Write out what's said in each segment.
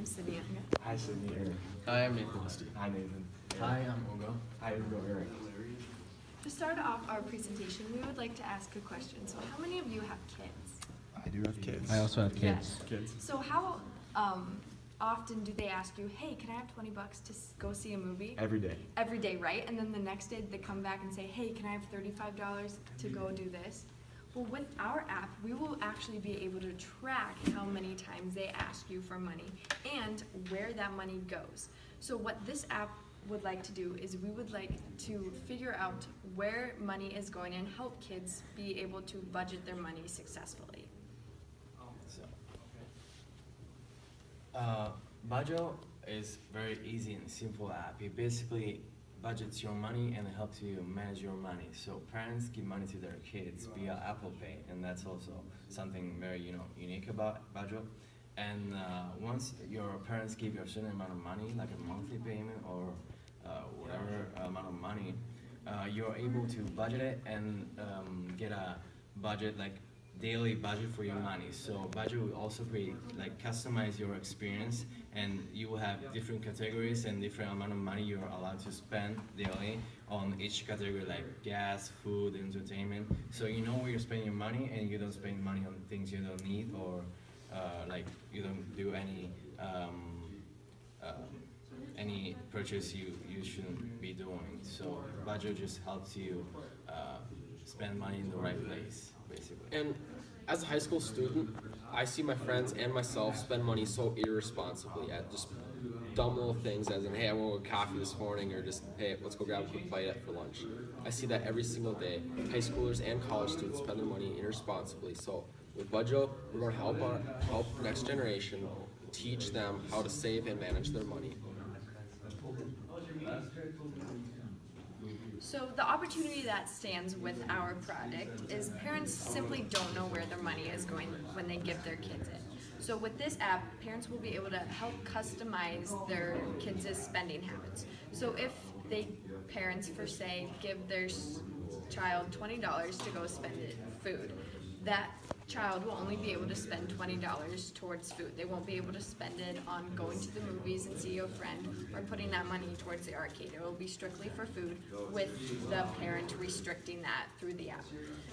I'm Sydney. Hi, Sydney. Eric. Hi, I'm Nathan Westy. Hi, Nathan. Hi, I'm Ugo. Hi, Ugo. Eric. To start off our presentation, we would like to ask a question. So how many of you have kids? I do have kids. I also have kids. Kids. So how often do they ask you, hey, can I have 20 bucks to go see a movie? Every day. Every day, right? And then the next day they come back and say, hey, can I have $35 to go do this? Well, with our app, we will actually be able to track how many times they ask you for money and where that money goes. So what this app would like to do is we would like to figure out where money is going and help kids be able to budget their money successfully. Budjo is very easy and simple app. It basically budgets your money and it helps you manage your money. So parents give money to their kids via Apple Pay, and that's also something very unique about Budjo. And once your parents give you a certain amount of money, like a monthly payment or whatever amount of money, you're able to budget it and get a budget, like daily budget for your money. So budget will also create, like, customize your experience, and you will have different categories and different amount of money you're allowed to spend daily on each category, like gas, food, entertainment. So you know where you're spending your money, and you don't spend money on things you don't need, or like you don't do any purchase you shouldn't be doing. So budget just helps you spend money in the right place, basically. And as a high school student, I see my friends and myself spend money so irresponsibly at just dumb little things, as in, hey, I want to go coffee this morning, or just, hey, let's go grab a quick bite for lunch. I see that every single day. High schoolers and college students spend their money irresponsibly. So with Budjo, we're going to help next generation, teach them how to save and manage their money. So the opportunity that stands with our product is parents simply don't know where their money is going when they give their kids it. So with this app, parents will be able to help customize their kids' spending habits. So if parents, for say, give their child $20 to go spend it food, that child will only be able to spend $20 towards food. They won't be able to spend it on going to the movies and see a friend or putting that money towards the arcade. It will be strictly for food, with the parent restricting that through the app.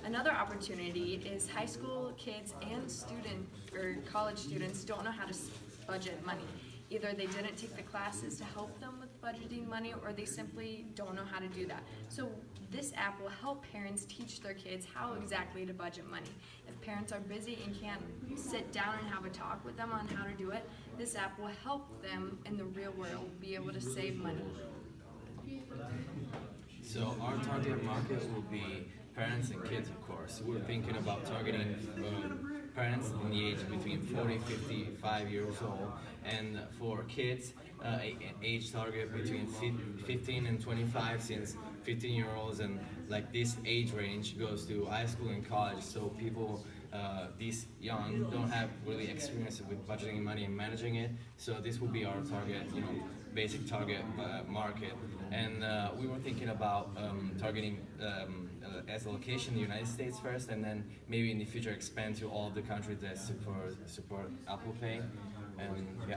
Another opportunity is high school kids and college students don't know how to budget money. Either they didn't take the classes to help them with budgeting money, or they simply don't know how to do that. So this app will help parents teach their kids how exactly to budget money. If parents are busy and can't sit down and have a talk with them on how to do it, this app will help them in the real world be able to save money. So our target market will be parents and kids, of course. We're thinking about targeting parents in the age between 40 and 55 years old, and for kids, age target between 15 and 25, since 15-year-olds and like this age range goes to high school and college. So people this young don't have really experience with budgeting money and managing it. So this will be our target, basic target market. And we were thinking about targeting as a location in the United States first, and then maybe in the future expand to all of the countries that support Apple Pay. And yeah,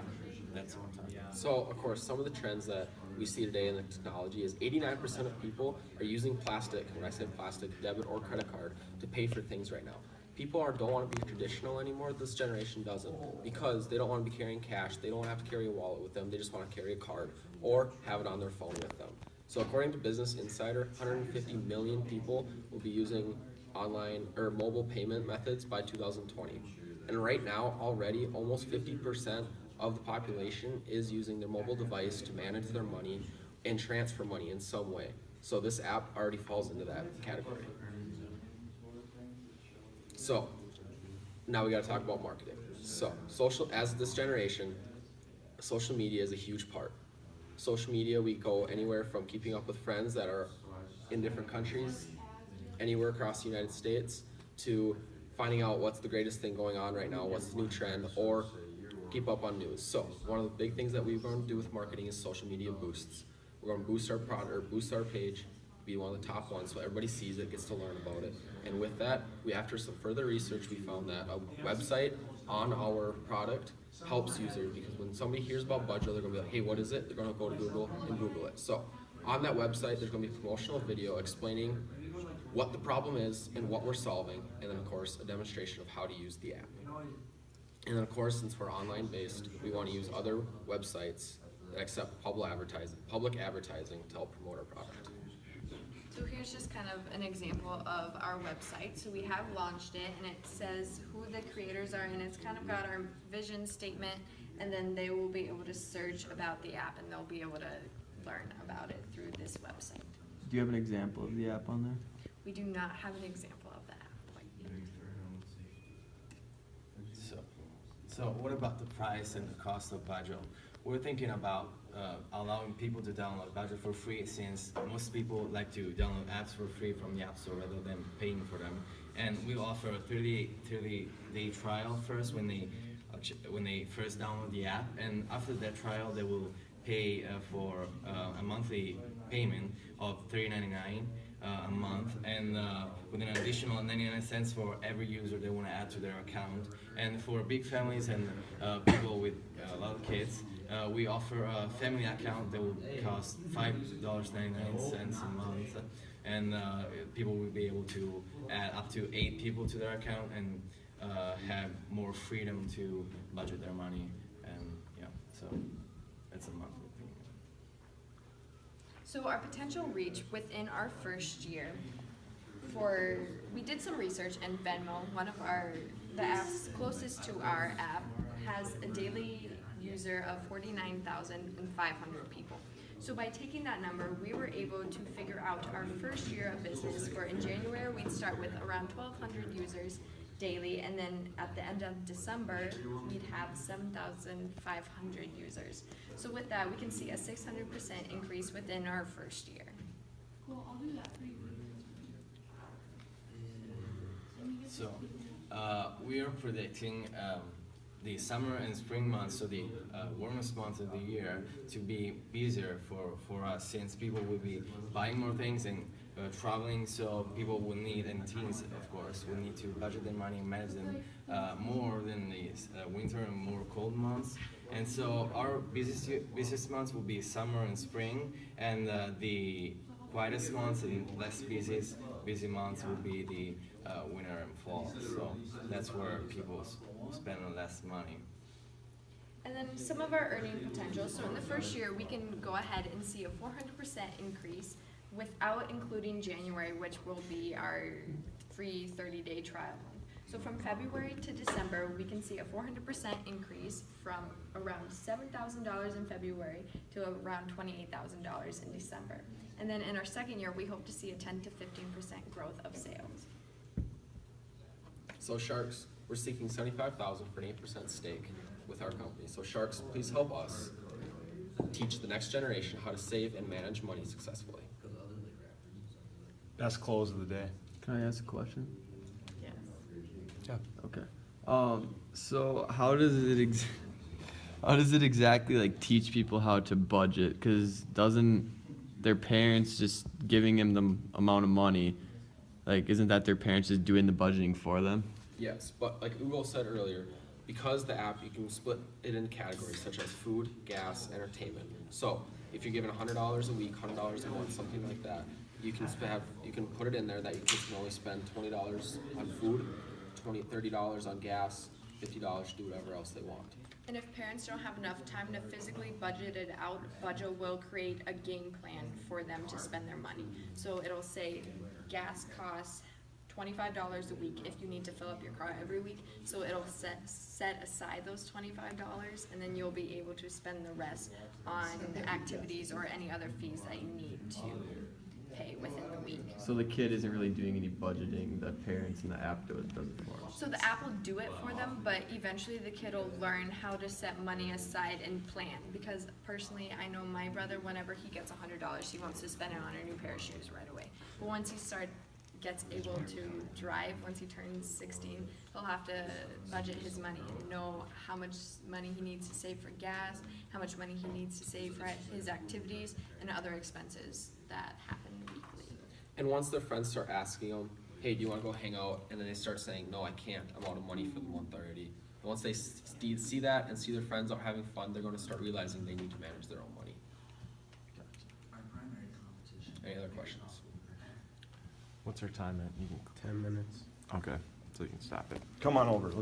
that's what I'm talking about. So, of course, some of the trends that we see today in the technology is 89% of people are using plastic, when I say plastic, debit or credit card, to pay for things right now. People don't want to be traditional anymore. This generation doesn't, because they don't want to be carrying cash. They don't have to carry a wallet with them. They just want to carry a card or have it on their phone with them. So according to Business Insider, 150 million people will be using online or mobile payment methods by 2020. And right now, already, almost 50% of the population is using their mobile device to manage their money and transfer money in some way. So this app already falls into that category. So now we got to talk about marketing. So as this generation, social media is a huge part. Social media, we go anywhere from keeping up with friends that are in different countries, anywhere across the United States, to finding out what's the greatest thing going on right now, what's the new trend, or keep up on news. So one of the big things that we're going to do with marketing is social media boosts. We're going to boost our product, or boost our page, be one of the top ones so everybody sees it, gets to learn about it. And with that, after some further research, we found that a website on our product helps users because when somebody hears about Budjo, they're gonna be like, hey, what is it? They're gonna go to Google and Google it. So on that website, there's gonna be a promotional video explaining what the problem is and what we're solving, and then of course a demonstration of how to use the app. And then of course, since we're online based, we want to use other websites that accept public advertising to help promote our product. So here's just kind of an example of our website. So we have launched it and it says who the creators are, and it's kind of got our vision statement, and then they will be able to search about the app and they'll be able to learn about it through this website. Do you have an example of the app on there? We do not have an example of the app quite yet. So what about the price and the cost of Budjo? We're thinking about allowing people to download Budjo for free, since most people like to download apps for free from the App Store rather than paying for them. And we offer a 30-day trial first when they first download the app, and after that trial they will pay for a monthly payment of $30.99 a month, and with an additional 99 cents for every user they want to add to their account. And for big families and people with a lot of kids, we offer a family account that will cost $5.99 a month, and people will be able to add up to 8 people to their account and have more freedom to budget their money. And yeah, so it's a monthly thing. So our potential reach within our first year, we did some research, and Venmo, one of the apps closest to our app, has a daily user of 49,500 people. So by taking that number, we were able to figure out our first year of business, where in January we'd start with around 1,200 users daily, and then at the end of December we'd have 7,500 users. So with that, we can see a 600% increase within our first year. Cool, I'll do that for you. So we are predicting the summer and spring months, so the warmest months of the year, to be busier for us, since people will be buying more things and traveling, so people will need, and teens of course, will need to budget their money and manage them more than the winter and more cold months. And so our busiest months will be summer and spring, and the quietest months and less busy months will be the winter and fall. So that's where people spend less money. And then some of our earning potential. So in the first year, we can go ahead and see a 400% increase without including January, which will be our free 30-day trial month. So from February to December, we can see a 400% increase from around $7,000 in February to around $28,000 in December. And then in our second year, we hope to see a 10 to 15% growth of sales. So Sharks, we're seeking $75,000 for an 8% stake with our company. So Sharks, please help us teach the next generation how to save and manage money successfully. Best close of the day. Can I ask a question? Yes. Yeah. Okay. So how does it exactly like teach people how to budget? Because doesn't their parents just giving them the amount of money, like isn't that their parents just doing the budgeting for them? Yes, but like Ugo said earlier, because the app, you can split it into categories such as food, gas, entertainment. So if you're given $100 a week, $100 a month, something like that, you can put it in there that your kids can only spend $20 on food, $30 on gas, $50 to do whatever else they want. And if parents don't have enough time to physically budget it out, Budjo will create a game plan for them to spend their money. So it'll say gas costs $25 a week if you need to fill up your car every week. So it'll set aside those $25, and then you'll be able to spend the rest on activities or any other fees that you need to pay within the week. So the kid isn't really doing any budgeting, the parents and the app does it for them. So the app will do it for them, but eventually the kid will learn how to set money aside and plan. Because personally, I know my brother, whenever he gets $100, he wants to spend it on a new pair of shoes right away. But once he gets able to drive, once he turns 16, he'll have to budget his money and know how much money he needs to save for gas, how much money he needs to save for his activities, and other expenses that happen weekly. And once their friends start asking them, hey, do you want to go hang out? And then they start saying, no, I can't. I'm out of money for the month already. And once they see that and see their friends out having fun, they're going to start realizing they need to manage their own money. Any other questions? What's our time at? 10 minutes. Okay, so you can stop it. Come on over.